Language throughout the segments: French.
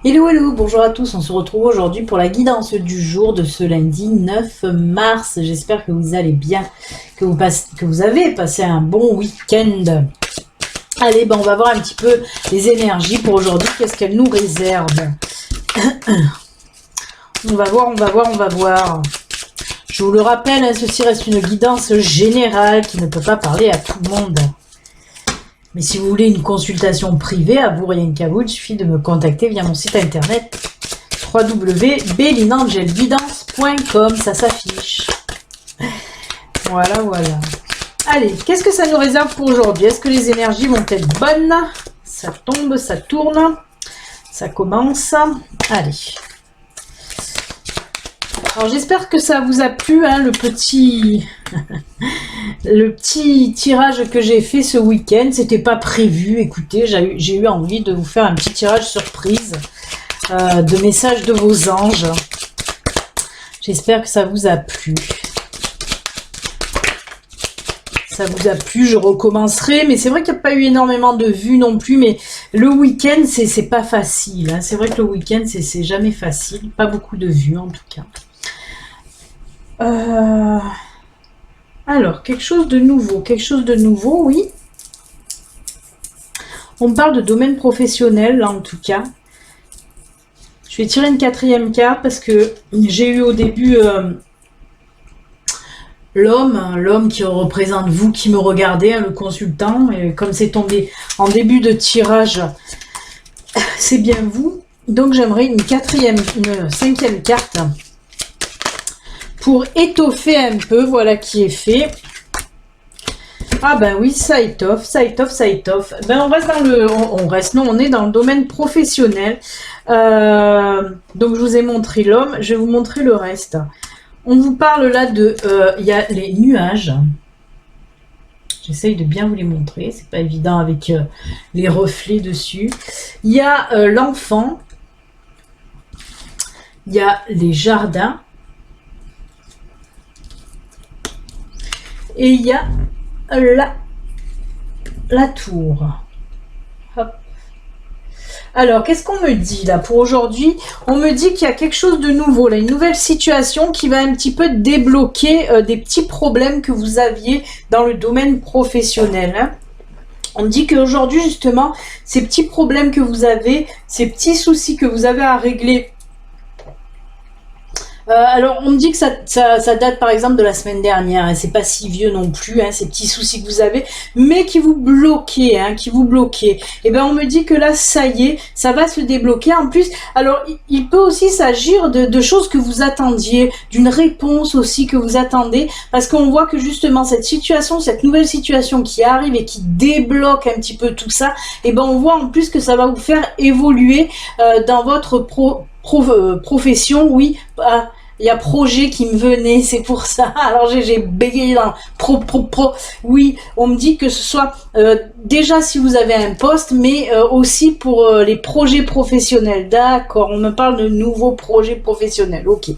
Hello, hello, bonjour à tous, on se retrouve aujourd'hui pour la guidance du jour de ce lundi 9 mars. J'espère que vous allez bien, que vous avez passé un bon week-end. Allez, ben on va voir un petit peu les énergies pour aujourd'hui, qu'est-ce qu'elles nous réservent. On va voir. Je vous le rappelle, hein, ceci reste une guidance générale qui ne peut pas parler à tout le monde. Mais si vous voulez une consultation privée, à vous, rien qu'à vous, il suffit de me contacter via mon site internet www.belinangelguidance.com, ça s'affiche. Voilà. Allez, qu'est-ce que ça nous réserve pour aujourd'hui? Est-ce que les énergies vont être bonnes? Ça tombe, ça tourne, ça commence. Allez. Alors j'espère que ça vous a plu, hein, le petit tirage que j'ai fait ce week-end. C'était pas prévu, écoutez, j'ai eu envie de vous faire un petit tirage surprise de messages de vos anges. J'espère que ça vous a plu. Ça vous a plu, je recommencerai, mais c'est vrai qu'il n'y a pas eu énormément de vues non plus, mais le week-end, c'est pas facile, hein. C'est vrai que le week-end, c'est jamais facile, pas beaucoup de vues en tout cas. Alors, quelque chose de nouveau, oui. On parle de domaine professionnel, là, en tout cas. Je vais tirer une quatrième carte parce que j'ai eu au début l'homme qui représente vous, qui me regardez, hein, le consultant. Et comme c'est tombé en début de tirage, c'est bien vous. Donc, j'aimerais une cinquième carte pour étoffer un peu, voilà qui est fait. Ah ben oui, ça étoffe. Ben on est dans le domaine professionnel. Donc je vous ai montré l'homme, je vais vous montrer le reste. On vous parle là de, il y a les nuages. J'essaye de bien vous les montrer, c'est pas évident avec les reflets dessus. Il y a l'enfant, il y a les jardins. Et il y a la tour. Hop. Alors, qu'est-ce qu'on me dit là pour aujourd'hui? On me dit qu'il y a quelque chose de nouveau, là, une nouvelle situation qui va un petit peu débloquer des petits problèmes que vous aviez dans le domaine professionnel, hein. On me dit qu'aujourd'hui, justement, ces petits problèmes que vous avez, ces petits soucis que vous avez à régler, alors, on me dit que ça date par exemple de la semaine dernière, hein, c'est pas si vieux non plus, hein, ces petits soucis que vous avez, mais qui vous bloquaient, hein, Et ben, on me dit que là, ça y est, ça va se débloquer. En plus, alors, il peut aussi s'agir de choses que vous attendiez, d'une réponse aussi que vous attendez, parce qu'on voit que justement, cette nouvelle situation qui arrive et qui débloque un petit peu tout ça, et ben, on voit en plus que ça va vous faire évoluer dans votre profession, oui. Il y a projet qui me venait, c'est pour ça. Alors j'ai bégayé dans oui, on me dit que ce soit déjà si vous avez un poste, mais aussi pour les projets professionnels. D'accord, on me parle de nouveaux projets professionnels. Ok.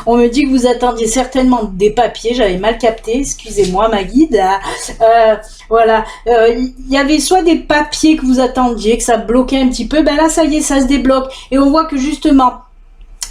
On me dit que vous attendiez certainement des papiers. J'avais mal capté, excusez-moi ma guide. Voilà. Il y avait soit des papiers que vous attendiez, que ça bloquait un petit peu. Ben là, ça y est, ça se débloque. Et on voit que justement,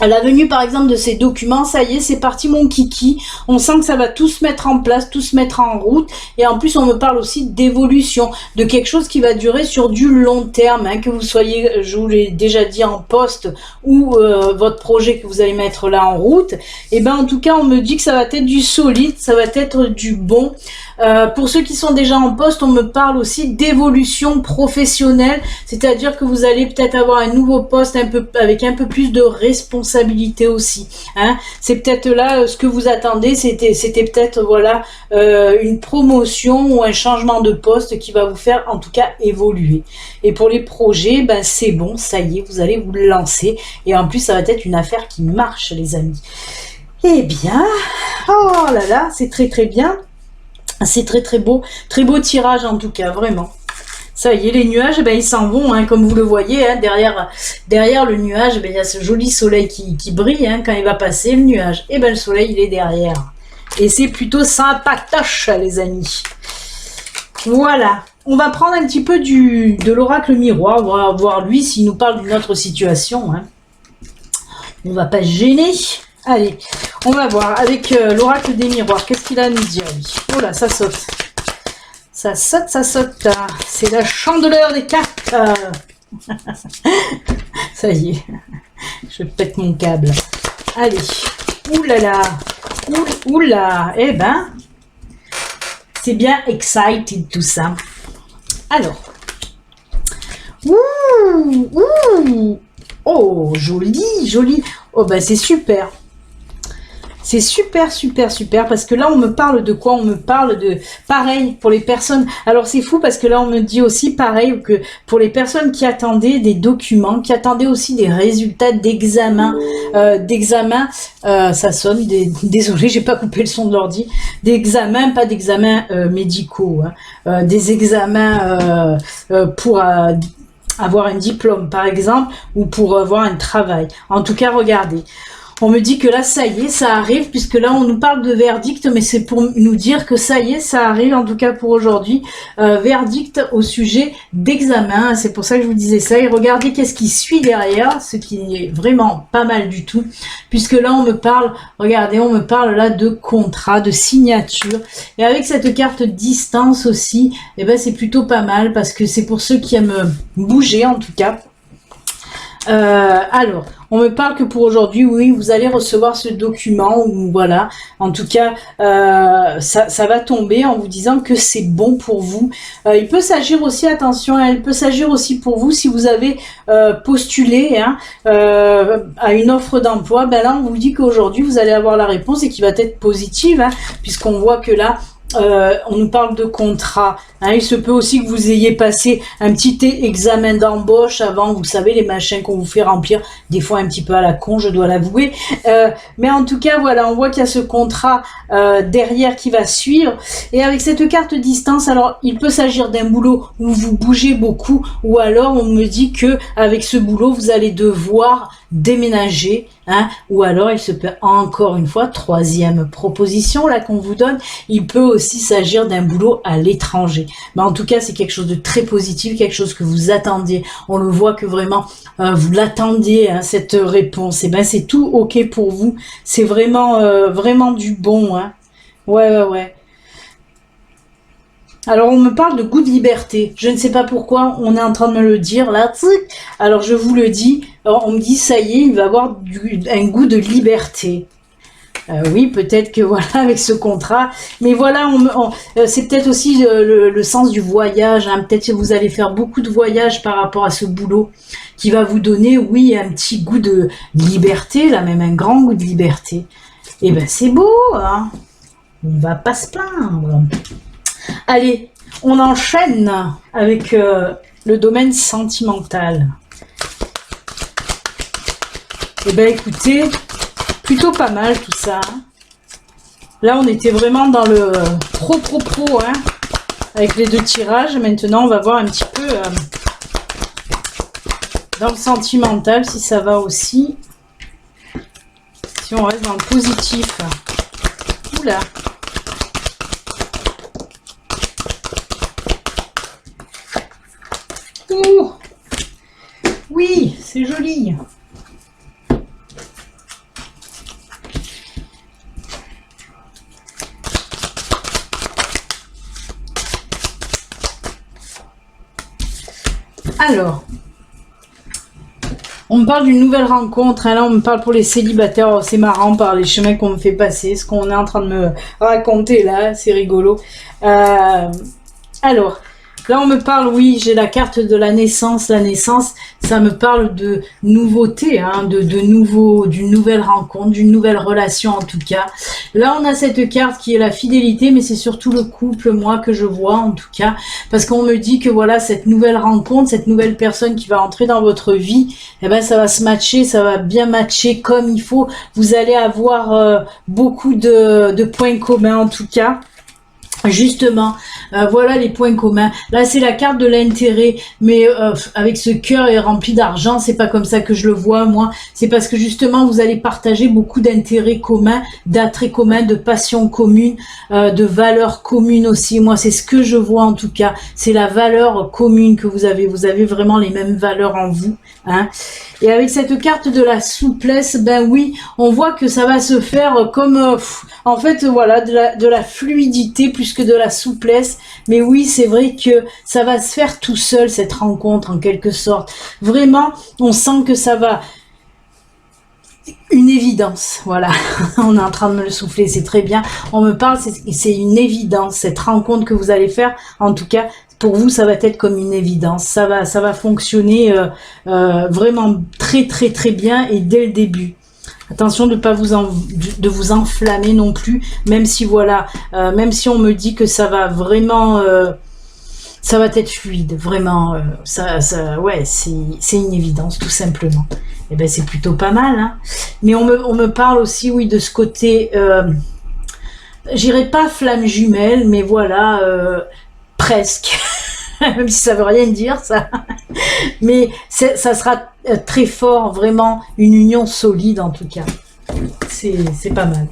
à la venue par exemple de ces documents, ça y est, c'est parti mon kiki. On sent que ça va tout se mettre en place, tout se mettre en route. Et en plus, on me parle aussi d'évolution, de quelque chose qui va durer sur du long terme, hein, que vous soyez, je vous l'ai déjà dit, en poste ou votre projet que vous allez mettre là en route. Et ben en tout cas, on me dit que ça va être du solide, ça va être du bon. Pour ceux qui sont déjà en poste, on me parle aussi d'évolution professionnelle, c'est-à-dire que vous allez peut-être avoir un nouveau poste avec un peu plus de responsabilité aussi, hein. C'est peut-être là ce que vous attendez, c'était peut-être voilà une promotion ou un changement de poste qui va vous faire en tout cas évoluer. Et pour les projets, ben c'est bon, ça y est, vous allez vous lancer et en plus ça va être une affaire qui marche, les amis. Eh bien, oh là là, c'est très très bien. C'est très beau tirage en tout cas, vraiment. Ça y est, les nuages, ben, ils s'en vont, hein, comme vous le voyez, hein, derrière le nuage, ben, il y a ce joli soleil qui brille, hein, quand il va passer le nuage. Et ben le soleil, il est derrière. Et c'est plutôt sympatoche, les amis. Voilà. on va prendre un petit peu de l'oracle miroir. On va voir lui s'il nous parle d'une autre situation. Hein. On va pas se gêner. Allez, on va voir avec l'oracle des miroirs. Qu'est-ce qu'il a à nous dire, lui? Oh là, ça saute. Ça saute, ça saute. C'est la chandeleur des cartes. Ça y est. Je pète mon câble. Allez. Ouh là là. Ouh là. Eh ben, c'est bien excited tout ça. Alors. Ouh. Ouh. Oh, joli, joli. Oh ben, c'est super. C'est super, super, super, parce que là, on me parle de quoi? On me parle de, pareil, pour les personnes, alors c'est fou, parce que là, on me dit aussi, pareil, que pour les personnes qui attendaient des documents, qui attendaient aussi des résultats d'examen, ça sonne, désolé, j'ai pas coupé le son de l'ordi, d'examens, pas d'examens médicaux, hein, des examens pour... avoir un diplôme, par exemple, ou pour avoir un travail. En tout cas, regardez. On me dit que là, ça y est, ça arrive, puisque là, on nous parle de verdict, mais c'est pour nous dire que ça y est, ça arrive, en tout cas pour aujourd'hui. Verdict au sujet d'examen. C'est pour ça que je vous disais ça. Et regardez qu'est-ce qui suit derrière, ce qui est vraiment pas mal du tout, puisque là, on me parle, regardez, on me parle là de contrat, de signature. Et avec cette carte distance aussi, eh ben, c'est plutôt pas mal, parce que c'est pour ceux qui aiment bouger, en tout cas. Alors, on me parle que pour aujourd'hui, oui, vous allez recevoir ce document, ou voilà, en tout cas, ça va tomber en vous disant que c'est bon pour vous. Il peut s'agir aussi, attention, hein, il peut s'agir aussi pour vous si vous avez postulé hein, à une offre d'emploi, ben là, on vous dit qu'aujourd'hui, vous allez avoir la réponse et qui va être positive, hein, puisqu'on voit que là, on nous parle de contrat. Hein, il se peut aussi que vous ayez passé un petit examen d'embauche avant, vous savez, les machins qu'on vous fait remplir, des fois un petit peu à la con, je dois l'avouer. Mais en tout cas, voilà, on voit qu'il y a ce contrat derrière qui va suivre. Et avec cette carte distance, alors il peut s'agir d'un boulot où vous bougez beaucoup, ou alors on me dit que avec ce boulot, vous allez devoir déménager, hein, ou alors il se peut encore une fois, troisième proposition là qu'on vous donne, il peut aussi s'agir d'un boulot à l'étranger. Mais en tout cas, c'est quelque chose de très positif, quelque chose que vous attendiez. On le voit que vraiment vous l'attendiez, hein, cette réponse. Et ben c'est tout ok pour vous. C'est vraiment vraiment du bon. Hein. Ouais. Alors, on me parle de goût de liberté. Je ne sais pas pourquoi, on est en train de me le dire, là. Alors, je vous le dis. Alors, on me dit, ça y est, il va avoir un goût de liberté. Oui, peut-être que, voilà, avec ce contrat. Mais voilà, c'est peut-être aussi le sens du voyage. Hein. Peut-être que vous allez faire beaucoup de voyages par rapport à ce boulot qui va vous donner, oui, un petit goût de liberté, là, même un grand goût de liberté. Eh ben, c'est beau, hein. On va pas se plaindre. Allez, on enchaîne avec le domaine sentimental. Eh bien, écoutez, plutôt pas mal tout ça. Là, on était vraiment dans le pro, hein, avec les deux tirages. Maintenant, on va voir un petit peu dans le sentimental, si ça va aussi. Si on reste dans le positif. Oula. Ouh. Oui, c'est joli. Alors, on me parle d'une nouvelle rencontre. Hein, là, on me parle pour les célibataires. Oh, c'est marrant par les chemins qu'on me fait passer. Ce qu'on est en train de me raconter là, c'est rigolo. Alors, là, on me parle, oui, j'ai la carte de la naissance. La naissance, ça me parle de nouveauté, hein, d'une nouvelle rencontre, d'une nouvelle relation en tout cas. Là, on a cette carte qui est la fidélité, mais c'est surtout le couple, moi, que je vois en tout cas. Parce qu'on me dit que voilà, cette nouvelle rencontre, cette nouvelle personne qui va entrer dans votre vie, eh ben, ça va se matcher, ça va bien matcher comme il faut. Vous allez avoir beaucoup de points communs en tout cas. Justement, voilà les points communs. Là, c'est la carte de l'intérêt, mais avec ce cœur est rempli d'argent, c'est pas comme ça que je le vois, moi. C'est parce que justement, vous allez partager beaucoup d'intérêts communs, d'attraits communs, de passions communes, de valeurs communes aussi. Moi, c'est ce que je vois en tout cas. C'est la valeur commune que vous avez. Vous avez vraiment les mêmes valeurs en vous, hein. Et avec cette carte de la souplesse, ben oui, on voit que ça va se faire comme, en fait, voilà, de la fluidité plus que de la souplesse. Mais oui, c'est vrai que ça va se faire tout seul, cette rencontre, en quelque sorte. Vraiment, on sent que ça va... Une évidence, voilà. On est en train de me le souffler, c'est très bien. On me parle, c'est une évidence, cette rencontre que vous allez faire, en tout cas... Pour vous, ça va être comme une évidence. Ça va fonctionner vraiment très très très bien et dès le début. Attention de pas de vous enflammer non plus, même si voilà, même si on me dit que ça va vraiment, ça va être fluide, vraiment. Ouais, c'est une évidence tout simplement. Et ben c'est plutôt pas mal, hein. Mais on me parle aussi, oui, de ce côté. J'irai pas flamme jumelle, mais voilà. Presque, même si ça veut rien dire ça, mais ça sera très fort, vraiment une union solide en tout cas. C'est pas mal.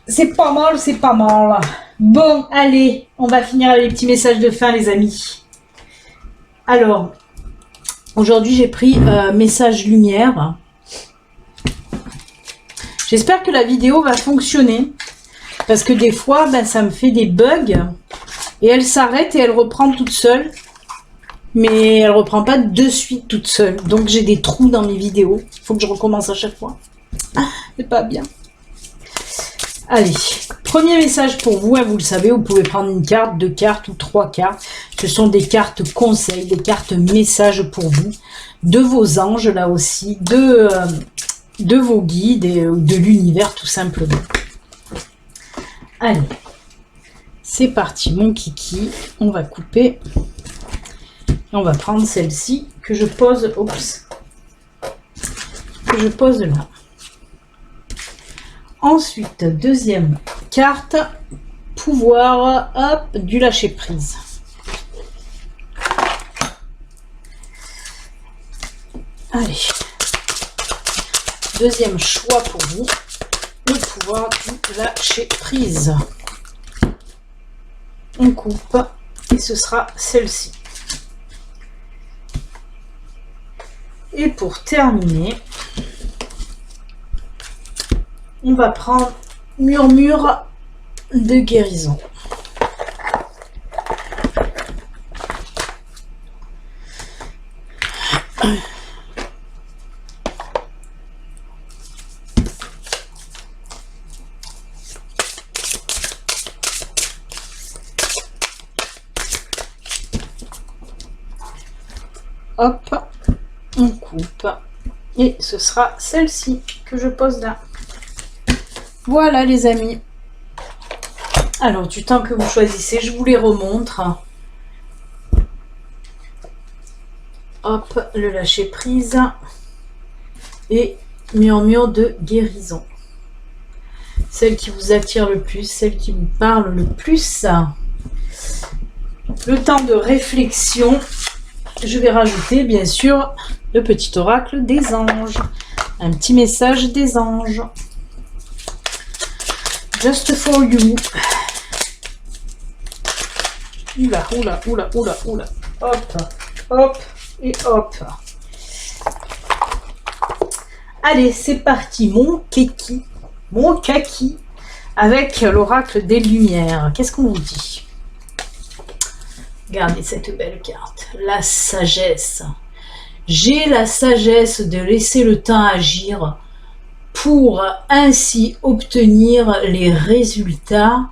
C'est pas mal, c'est pas mal. Bon, allez, on va finir avec les petits messages de fin, les amis. Alors, aujourd'hui j'ai pris message lumière. J'espère que la vidéo va fonctionner, parce que des fois, ben, ça me fait des bugs. Et elle s'arrête et elle reprend toute seule. Mais elle reprend pas de suite toute seule. Donc j'ai des trous dans mes vidéos. Il faut que je recommence à chaque fois. C'est pas bien. Allez, premier message pour vous. Hein, vous le savez, vous pouvez prendre une carte, 2 cartes ou 3 cartes. Ce sont des cartes conseils, des cartes messages pour vous. De vos anges là aussi. De vos guides et de l'univers tout simplement. Allez. C'est parti, mon kiki. On va couper. On va prendre celle-ci que je pose. Oups. Que je pose là. Ensuite, deuxième carte. Pouvoir, hop, du lâcher prise. Allez. Deuxième choix pour vous. Le pouvoir du lâcher prise. On coupe et ce sera celle-ci. Et pour terminer, on va prendre murmure de guérison. Hop, on coupe. Et ce sera celle-ci que je pose là. Voilà les amis. Alors, du temps que vous choisissez, je vous les remontre. Hop, le lâcher prise. Et murmure de guérison. Celle qui vous attire le plus, celle qui vous parle le plus. Le temps de réflexion. Je vais rajouter, bien sûr, le petit oracle des anges. Un petit message des anges. Just for you. Oula, oula, oula, oula, oula. Hop, hop et hop. Allez, c'est parti, mon kaki, avec l'oracle des lumières. Qu'est-ce qu'on vous dit? Regardez cette belle carte. La sagesse. J'ai la sagesse de laisser le temps agir pour ainsi obtenir les résultats.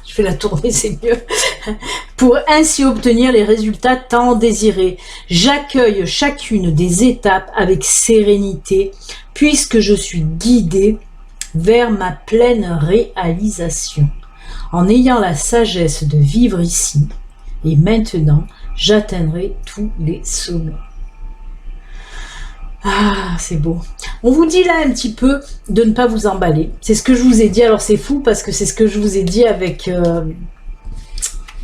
Je fais la tournée, c'est mieux. Pour ainsi obtenir les résultats tant désirés. J'accueille chacune des étapes avec sérénité puisque je suis guidée vers ma pleine réalisation. En ayant la sagesse de vivre ici et maintenant, j'atteindrai tous les sommets. Ah, c'est beau. On vous dit là un petit peu de ne pas vous emballer. C'est ce que je vous ai dit. Alors c'est fou parce que c'est ce que je vous ai dit avec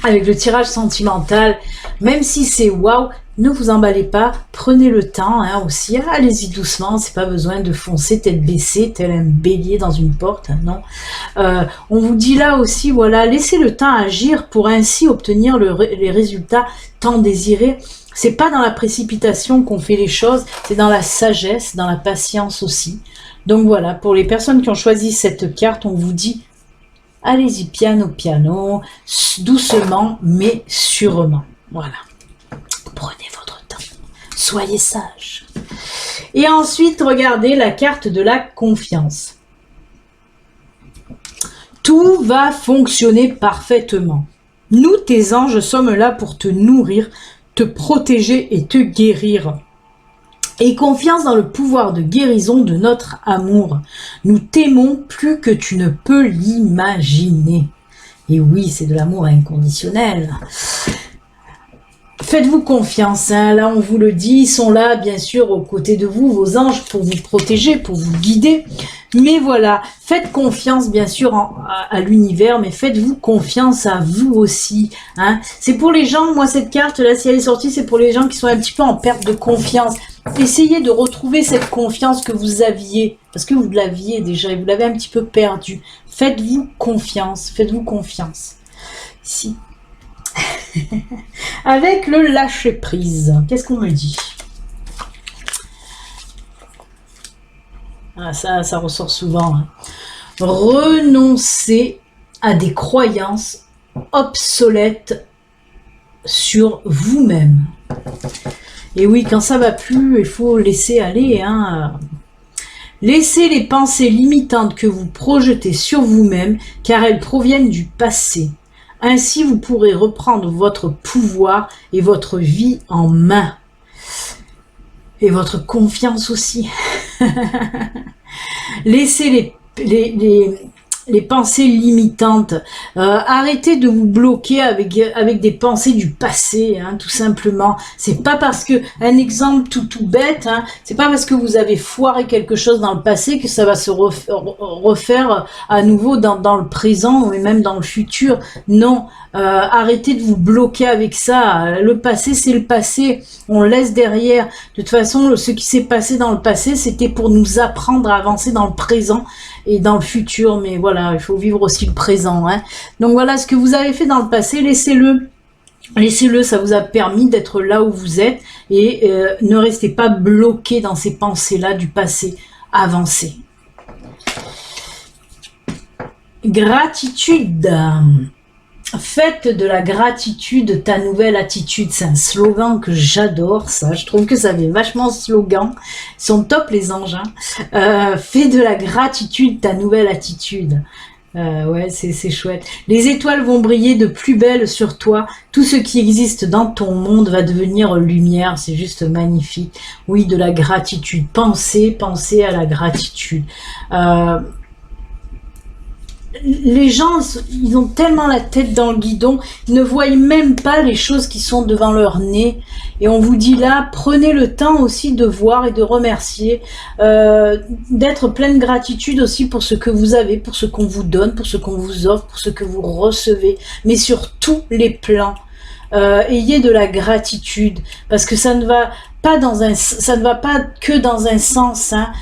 le tirage sentimental. Même si c'est waouh, ne vous emballez pas. Prenez le temps hein, aussi. Allez-y doucement. C'est pas besoin de foncer tête baissée tel un bélier dans une porte. Hein, non. On vous dit là aussi, voilà, laissez le temps agir pour ainsi obtenir les résultats tant désirés. C'est pas dans la précipitation qu'on fait les choses, c'est dans la sagesse, dans la patience aussi. Donc voilà, pour les personnes qui ont choisi cette carte, on vous dit, allez-y piano piano, doucement mais sûrement. Voilà, prenez votre temps, soyez sage. Et ensuite, regardez la carte de la confiance. Tout va fonctionner parfaitement. Nous, tes anges, sommes là pour te nourrir, te protéger et te guérir. Aie confiance dans le pouvoir de guérison de notre amour. Nous t'aimons plus que tu ne peux l'imaginer. Et oui, c'est de l'amour inconditionnel. Faites-vous confiance, hein. Là on vous le dit, ils sont là bien sûr aux côtés de vous, vos anges, pour vous protéger, pour vous guider. Mais voilà, faites confiance bien sûr à l'univers, mais faites-vous confiance à vous aussi. Hein. C'est pour les gens, moi cette carte là, si elle est sortie, c'est pour les gens qui sont un petit peu en perte de confiance. Essayez de retrouver cette confiance que vous aviez, parce que vous l'aviez déjà et vous l'avez un petit peu perdue. Faites-vous confiance, faites-vous confiance. Si. Avec le lâcher prise, qu'est-ce qu'on me dit? Ah, ça ressort souvent. Hein. Renoncer à des croyances obsolètes sur vous-même. Et oui, quand ça va plus, il faut laisser aller. Hein. Laissez les pensées limitantes que vous projetez sur vous-même, car elles proviennent du passé. Ainsi, vous pourrez reprendre votre pouvoir et votre vie en main. Et votre confiance aussi. Laissez les pensées limitantes. Arrêtez de vous bloquer avec des pensées du passé, hein, tout simplement. C'est pas parce que, un exemple tout bête, hein, c'est pas parce que vous avez foiré quelque chose dans le passé que ça va se refaire à nouveau dans le présent et même dans le futur. Non, arrêtez de vous bloquer avec ça. Le passé, c'est le passé. On le laisse derrière. De toute façon, ce qui s'est passé dans le passé, c'était pour nous apprendre à avancer dans le présent et dans le futur, mais voilà, il faut vivre aussi le présent. Hein. Donc voilà, ce que vous avez fait dans le passé, laissez-le. Laissez-le, ça vous a permis d'être là où vous êtes et ne restez pas bloqué dans ces pensées-là du passé. Avancez. Gratitude. Faites de la gratitude ta nouvelle attitude. C'est un slogan que j'adore, ça. Je trouve que ça fait vachement slogan. Ils sont top les anges. Hein. Fais de la gratitude ta nouvelle attitude. Ouais, c'est chouette. Les étoiles vont briller de plus belle sur toi. Tout ce qui existe dans ton monde va devenir lumière. C'est juste magnifique. Oui, de la gratitude. Pensez à la gratitude. Les gens, ils ont tellement la tête dans le guidon, ils ne voient même pas les choses qui sont devant leur nez. Et on vous dit là, prenez le temps aussi de voir et de remercier, d'être plein de gratitude aussi pour ce que vous avez, pour ce qu'on vous donne, pour ce qu'on vous offre, pour ce que vous recevez, mais sur tous les plans. Ayez de la gratitude, parce que ça ne va pas que dans un sens. Hein.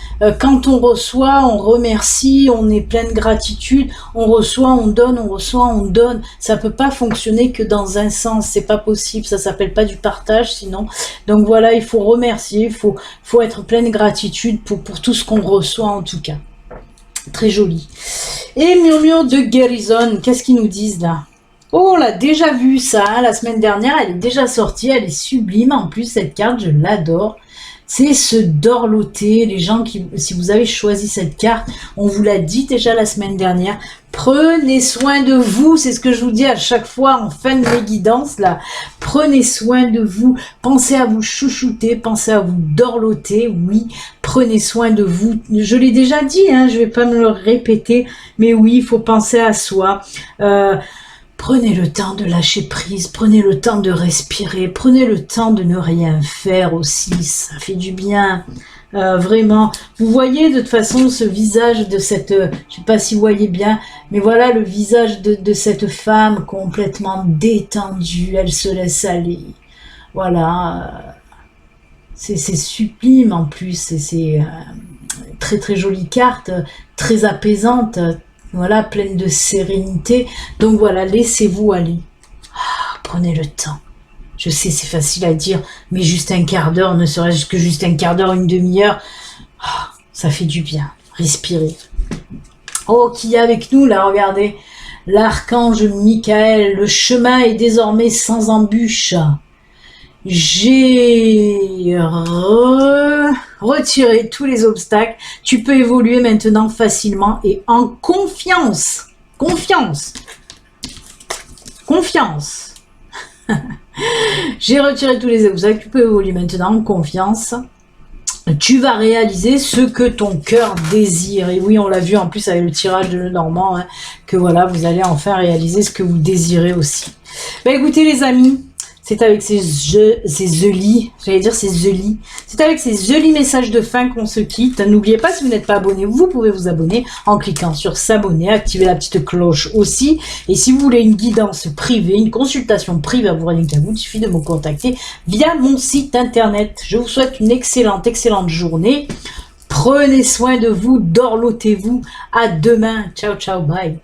Quand on reçoit, on remercie, on est plein de gratitude, on reçoit, on donne, on reçoit, on donne. Ça peut pas fonctionner que dans un sens, c'est pas possible, ça s'appelle pas du partage sinon. Donc voilà, il faut remercier, il faut être plein de gratitude pour tout ce qu'on reçoit en tout cas. Très joli. Et murmure de guérison, qu'est-ce qu'ils nous disent là? Oh, on l'a déjà vu ça, hein, la semaine dernière, elle est déjà sortie, elle est sublime, en plus cette carte, je l'adore. C'est se dorloter, les gens si vous avez choisi cette carte, on vous l'a dit déjà la semaine dernière, prenez soin de vous, c'est ce que je vous dis à chaque fois en fin de mes guidances, là. Prenez soin de vous, pensez à vous chouchouter, pensez à vous dorloter, oui, prenez soin de vous. Je l'ai déjà dit, hein, je vais pas me le répéter, mais oui, il faut penser à soi. Prenez le temps de lâcher prise, prenez le temps de respirer, prenez le temps de ne rien faire aussi, ça fait du bien. vraiment. Vous voyez de toute façon ce visage de cette, je sais pas si vous voyez bien, mais voilà le visage de cette femme complètement détendue, elle se laisse aller. Voilà, c'est sublime en plus, c'est très très jolie carte, très apaisante, voilà, pleine de sérénité. Donc voilà, laissez-vous aller. Prenez le temps. Je sais, c'est facile à dire, mais juste un quart d'heure, ne serait-ce que juste un quart d'heure, une demi-heure, ça fait du bien. Respirez. Oh, qui est avec nous là, regardez. L'archange Michael, le chemin est désormais sans embûche. J'ai retiré tous les obstacles. Tu peux évoluer maintenant facilement et en confiance. Confiance. Confiance. J'ai retiré tous les obstacles. Tu peux évoluer maintenant en confiance. Tu vas réaliser ce que ton cœur désire. Et oui, on l'a vu en plus avec le tirage de Lenormand, hein, que voilà, vous allez enfin réaliser ce que vous désirez aussi. Ben écoutez les amis, c'est avec ces jolis messages de fin qu'on se quitte. N'oubliez pas, si vous n'êtes pas abonné, vous pouvez vous abonner en cliquant sur s'abonner, activer la petite cloche aussi. Et si vous voulez une guidance privée, une consultation privée à vous, rien qu'à vous, il suffit de me contacter via mon site internet. Je vous souhaite une excellente journée. Prenez soin de vous, dorlotez-vous. À demain. Ciao, ciao, bye.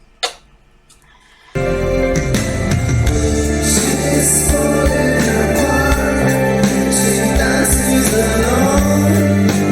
Alone